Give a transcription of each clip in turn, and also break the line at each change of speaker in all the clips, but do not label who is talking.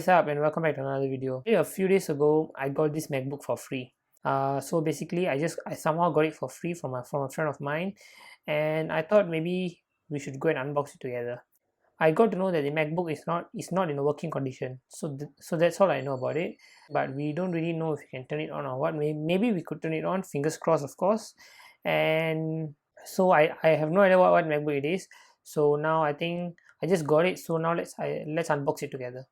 is up and welcome back to another video. A few days ago I got this MacBook for free. So basically I somehow got it for free from a friend of mine, and I thought maybe we should go and unbox it together. I got to know that the MacBook is not in a working condition, so that's all I know about it. But we don't really know if we can turn it on or what. Maybe we could turn it on, fingers crossed, of course. And so I have no idea what MacBook it is. So now I think I just got it. So now let's unbox it together.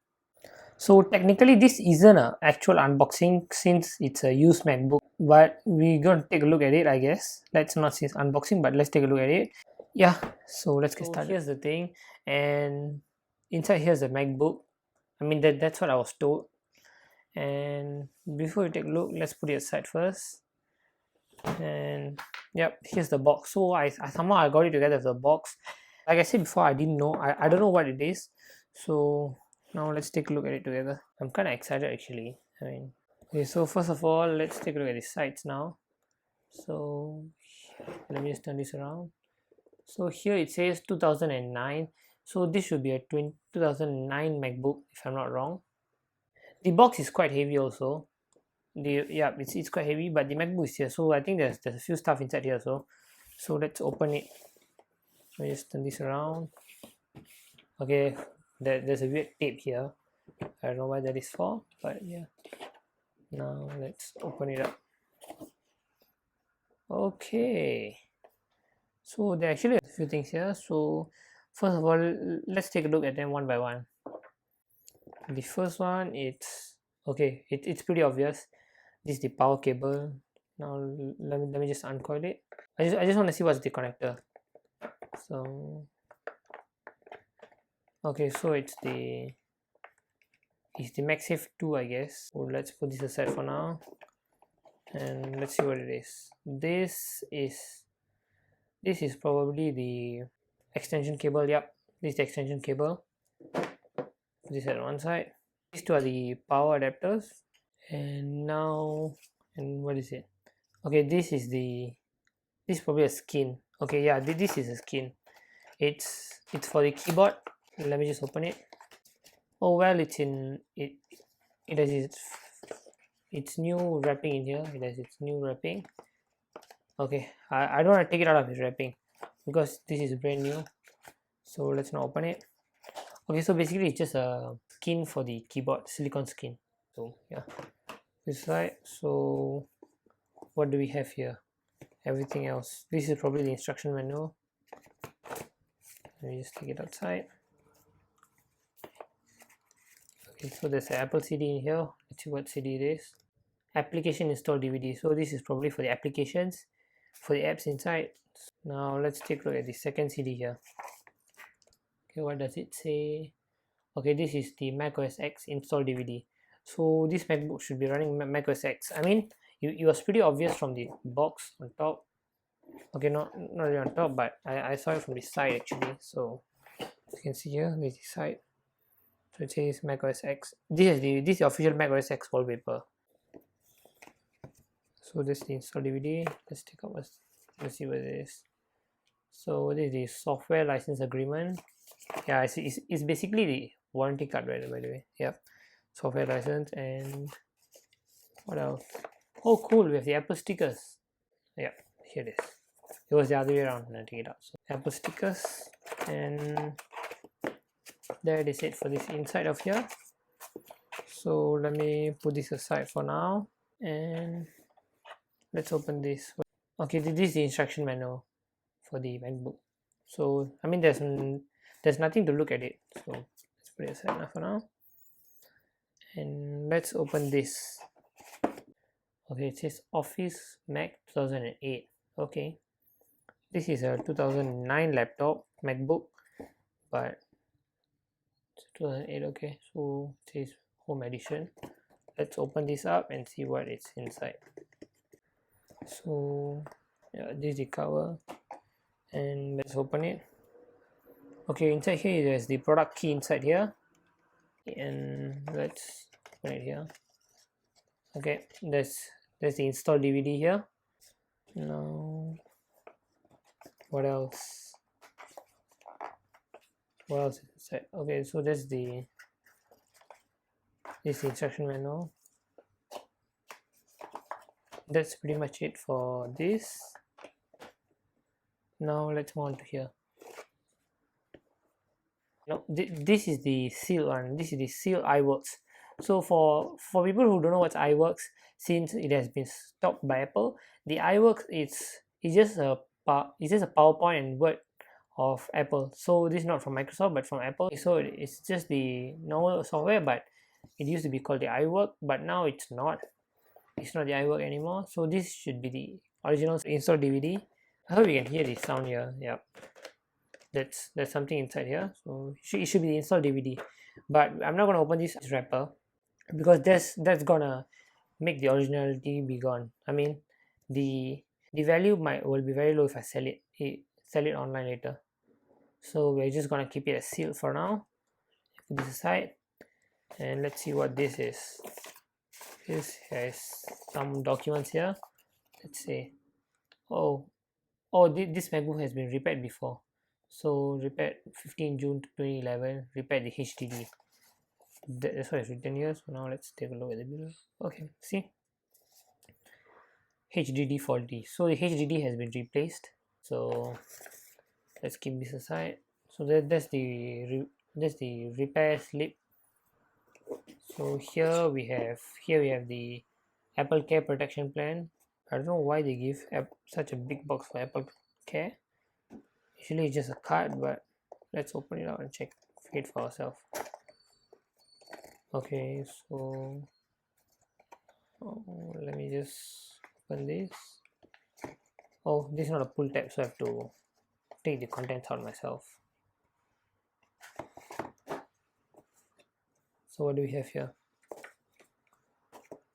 So technically this isn't an actual unboxing since it's a used MacBook, but we're gonna take a look at it, I guess. Let's not say it's unboxing, but let's take a look at it. Yeah, so let's get started. Here's the thing, and inside here's the MacBook. I mean that's what I was told. And before we take a look, let's put it aside first. And yep, here's the box. So I somehow got it together with the box. Like I said before, I didn't know. I don't know what it is. So now let's take a look at it together. I'm kind of excited actually. I mean, okay, so first of all, let's take a look at the sides now. So let me just turn this around. So here it says 2009. So this should be a 2009 MacBook if I'm not wrong. The box is quite heavy also. It's quite heavy, but the MacBook is here. So I think there's a few stuff inside here. So let's open it. Let me just turn this around. Okay, there's a weird tape here. I don't know why that is for, but yeah. Now let's open it up. Okay, so there are actually a few things here. So first of all, let's take a look at them one by one. The first one, it's okay, it's pretty obvious. This is the power cable. Now let me just uncoil it. I just want to see what's the connector. So okay, so it's the MagSafe 2, I guess. So let's put this aside for now, and let's see what it is. This is probably the extension cable. Yep, this is the extension cable. Put this at one side. These two are the power adapters. And now, and what is it? Okay, this is probably a skin. Okay, yeah, this is a skin. It's for the keyboard. Let me just open it. Oh well, it has its new wrapping in here. It has its new wrapping. Okay, I don't want to take it out of its wrapping because this is brand new. So let's not open it. Okay, so basically it's just a skin for the keyboard, silicone skin. So yeah, this side. So what do we have here? Everything else. This is probably the instruction manual. Let me just take it outside. Okay, so there's an Apple CD in here. Let's see what CD it is. Application install DVD. So this is probably for the applications, for the apps inside. Now let's take a look at the second CD here. Okay, what does it say? Okay, this is the Mac OS X install DVD. So this MacBook should be running Mac OS X. I mean, it was pretty obvious from the box on top. Okay, not really on top, but I saw it from the side actually. So as you can see here, this is the side. So it says Mac OS X. This is the official Mac OS X wallpaper. So this is the install DVD. Let's take out. Let's see what it is. So this is the software license agreement. Yeah, I see. It's basically the warranty card, right? By the way, yep. Software license. And what else? Oh, cool. We have the Apple stickers. Yeah, here it is. It was the other way around when I take it out. So Apple stickers, and there it is, it for this inside of here. So let me put this aside for now, and let's open this. Okay, this is the instruction manual for the MacBook. So I mean, there's nothing to look at it. So let's put it aside for now, and let's open this. Okay, it says Office Mac 2008. Okay, this is a 2009 laptop MacBook, but it's 2008. Okay, so it says Home Edition. Let's open this up and see what it's inside. So yeah, this is the cover, and let's open it. Okay, inside here there's the product key inside here, and let's open it here. Okay, there's the install DVD here. Now what else is inside? Okay, so that's the This is the instruction manual. That's pretty much it for this. Now let's move on to here. No, this is the seal one. This is the seal iWorks. So for people who don't know what's iWorks, since it has been stopped by Apple, the iWorks it's just a PowerPoint and Word of Apple. So this is not from Microsoft but from Apple. So it's just the normal software, but it used to be called the iWork, but now it's not. It's not the iWork anymore. So this should be the original install DVD. I hope you can hear the sound here. Yep. There's something inside here, so it should be the install DVD, but I'm not going to open this wrapper because that's gonna make the originality be gone. I mean, the value will be very low if I sell it online later. So we're just gonna keep it as sealed for now. Put this aside, and let's see what this is. This has some documents here. Let's see. Oh, this MacBook has been repaired before. So repaired 15 June 2011, repaired the HDD. That's what it's written here. So now let's take a look at the bill. Okay, see, HDD faulty. So the HDD has been replaced. So let's keep this aside. So that's the repair slip. So here we have the Apple Care protection plan. I don't know why they give such a big box for Apple Care. Usually it's just a card, but let's open it out and check it for ourselves. Okay, so let me just open this. Oh, this is not a pull tab, so I have to take the contents out myself. So what do we have here?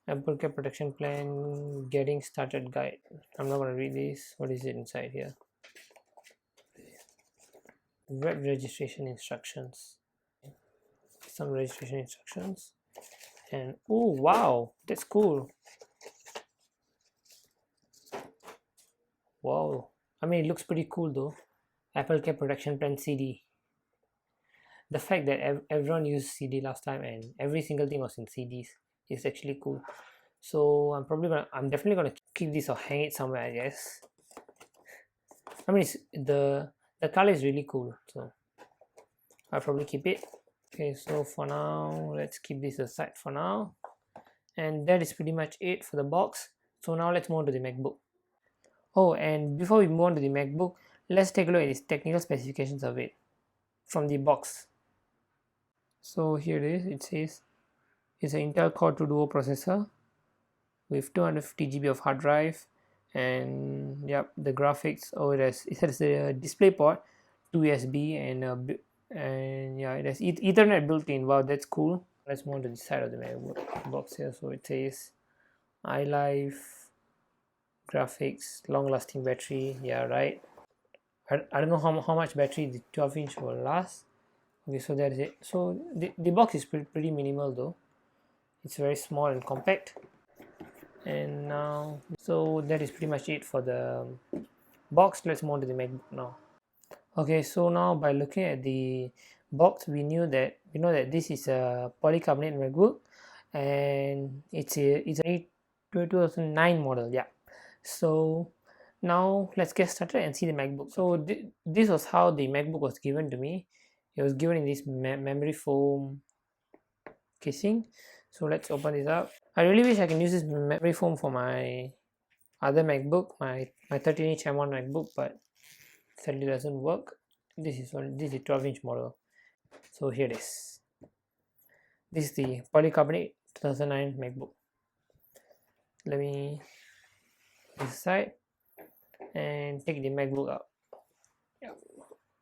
Apple Care protection plan, getting started guide. I'm not going to read this. What is it inside here? Web registration instructions. Some registration instructions. And oh wow, that's cool. Wow, I mean, it looks pretty cool though. Apple Care protection plan CD. The fact that everyone used CD last time and every single thing was in CDs is actually cool. So I'm definitely gonna keep this or hang it somewhere, I guess. I mean, the color is really cool, so I'll probably keep it. Okay, so for now, let's keep this aside for now. And that is pretty much it for the box. So now let's move on to the MacBook. Oh, and before we move on to the MacBook, let's take a look at its technical specifications of it from the box. So here it is. It says it's an Intel Core 2 Duo processor with 250 GB of hard drive, and yep, the graphics. Oh, it has a display port, 2 USB, and yeah, it has Ethernet built in. Wow, that's cool. Let's move to the side of the MacBook box here. So it says iLife, graphics, long-lasting battery. Yeah, right. I don't know how much battery the 12-inch will last. Okay, so that is it. So the box is pretty minimal though. It's very small and compact. And now, so that is pretty much it for the box. Let's move on to the MacBook now. Okay, so now by looking at the box, we know that this is a polycarbonate MacBook, and it's a 2009 model. Yeah. So now let's get started and see the MacBook. So this was how the MacBook was given to me. It was given in this memory foam casing. So let's open this up. I really wish I can use this memory foam for my other MacBook, my 13-inch M1 MacBook, but sadly doesn't work. This is 12-inch model. So here it is. This is the polycarbonate 2009 MacBook. Let me put this aside and take the MacBook out.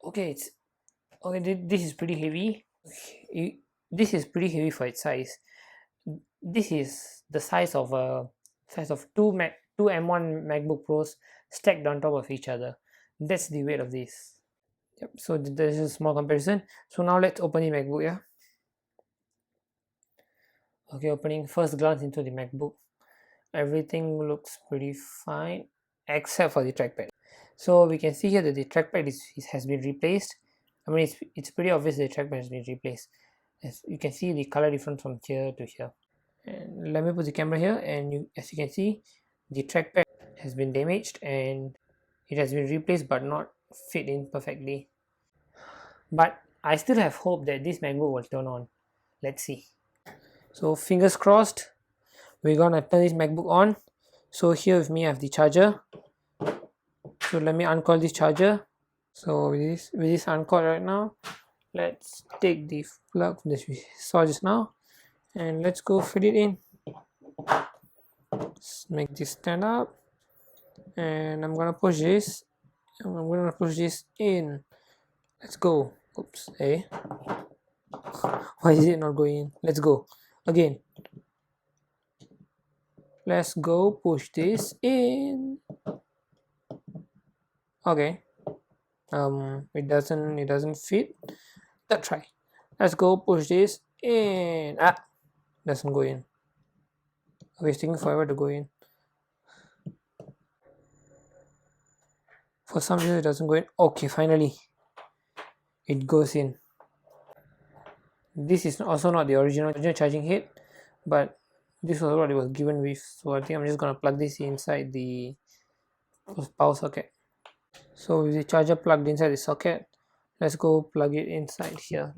Okay, this is pretty heavy. This is pretty heavy for its size. This is the size of two M1 MacBook Pros stacked on top of each other. That's the weight of this. Yep. So there's a small comparison. So now let's open the MacBook. Yeah. Okay, opening first glance into the MacBook. Everything looks pretty fine except for the trackpad. So we can see here that the trackpad has been replaced. I mean, it's pretty obvious the trackpad has been replaced. As you can see the color difference from here to here. And let me put the camera here, and as you can see, the trackpad has been damaged and it has been replaced but not fit in perfectly. But I still have hope that this MacBook will turn on. Let's see. So fingers crossed, we're gonna turn this MacBook on. So here with me I have the charger. So let me uncoil this charger. So with this uncoiled right now, let's take the plug that we saw just now and let's go fit it in. Let's make this stand up, and I'm gonna push this, and I'm gonna push this in. Let's go. Oops, hey, why is it not going in? Let's go again. Let's go push this in. Okay, it doesn't fit. Let's try. Let's go push this in. Doesn't go in. Okay, it's taking forever to go in. For some reason it doesn't go in. Okay, finally it goes in. This is also not the original charging head, but this was what it was given with. So I think I'm just gonna plug this inside the power socket. So with the charger plugged inside the socket, let's go plug it inside here.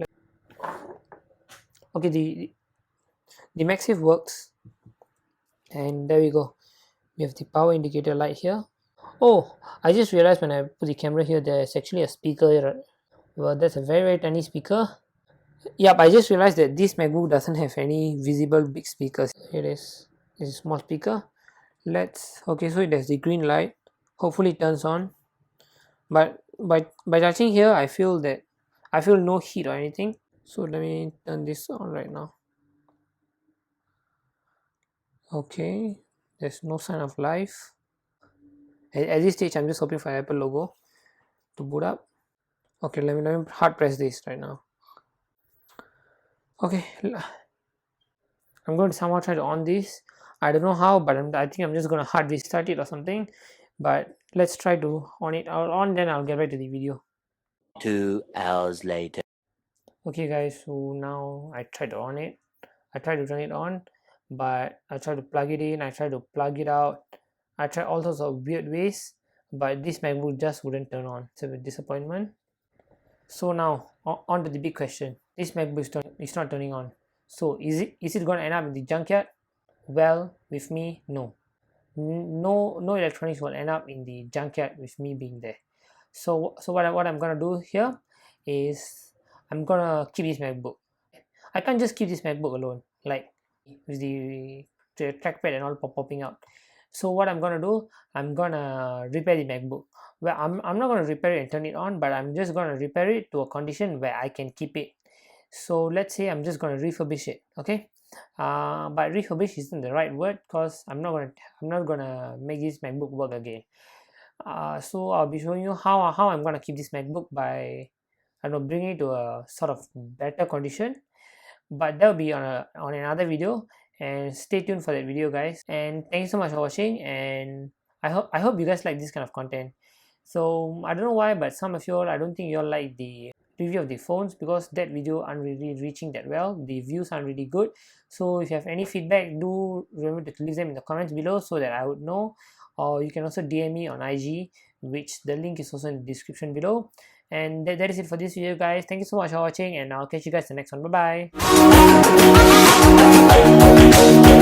Okay, the MagSafe works, and there we go. We have the power indicator light here. Oh, I just realized when I put the camera here, there's actually a speaker here. Well, that's a very tiny speaker. Yep, I just realized that this MacBook doesn't have any visible big speakers. Here it is. It's a small speaker. Okay, so it has the green light. Hopefully it turns on. But by touching here, I feel no heat or anything. So let me turn this on right now. Okay, there's no sign of life. At this stage, I'm just hoping for Apple logo to boot up. Okay, let me hard press this right now. Okay, I'm going to somehow try to on this. I don't know how, but I think I'm just going to hard restart it or something. But let's try to on it. Then I'll get back to the video.
2 hours later.
Okay guys, so now I tried to on it. I tried to turn it on, but I tried to plug it in, I tried to plug it out. I tried all sorts of weird ways, but this MacBook just wouldn't turn on. It's a bit disappointment. So now on to the big question. This MacBook is not turning on. So is it going to end up in the junkyard? Well, with me, no. No electronics will end up in the junkyard with me being there. So what I'm gonna do here is I'm gonna keep this MacBook. I can't just keep this MacBook alone, like with the trackpad and all popping out. So what I'm gonna do, I'm gonna repair the MacBook. Well, I'm not gonna repair it and turn it on, but I'm just gonna repair it to a condition where I can keep it. So let's say I'm just gonna refurbish it, okay? But refurbish isn't the right word, because I'm not gonna make this MacBook work again. So I'll be showing you how I'm gonna keep this MacBook by, I don't know, bringing it to a sort of better condition. But that'll be on another video, and stay tuned for that video, guys. And thank you so much for watching, and I hope you guys like this kind of content. So I don't know why, but some of you all, I don't think you all like the review of the phones, because that video aren't really reaching that well. The views aren't really good. So if you have any feedback, do remember to leave them in the comments below so that I would know. Or you can also DM me on IG, which the link is also in the description below. And that is it for this video, guys. Thank you so much for watching, and I'll catch you guys in the next one. Bye bye.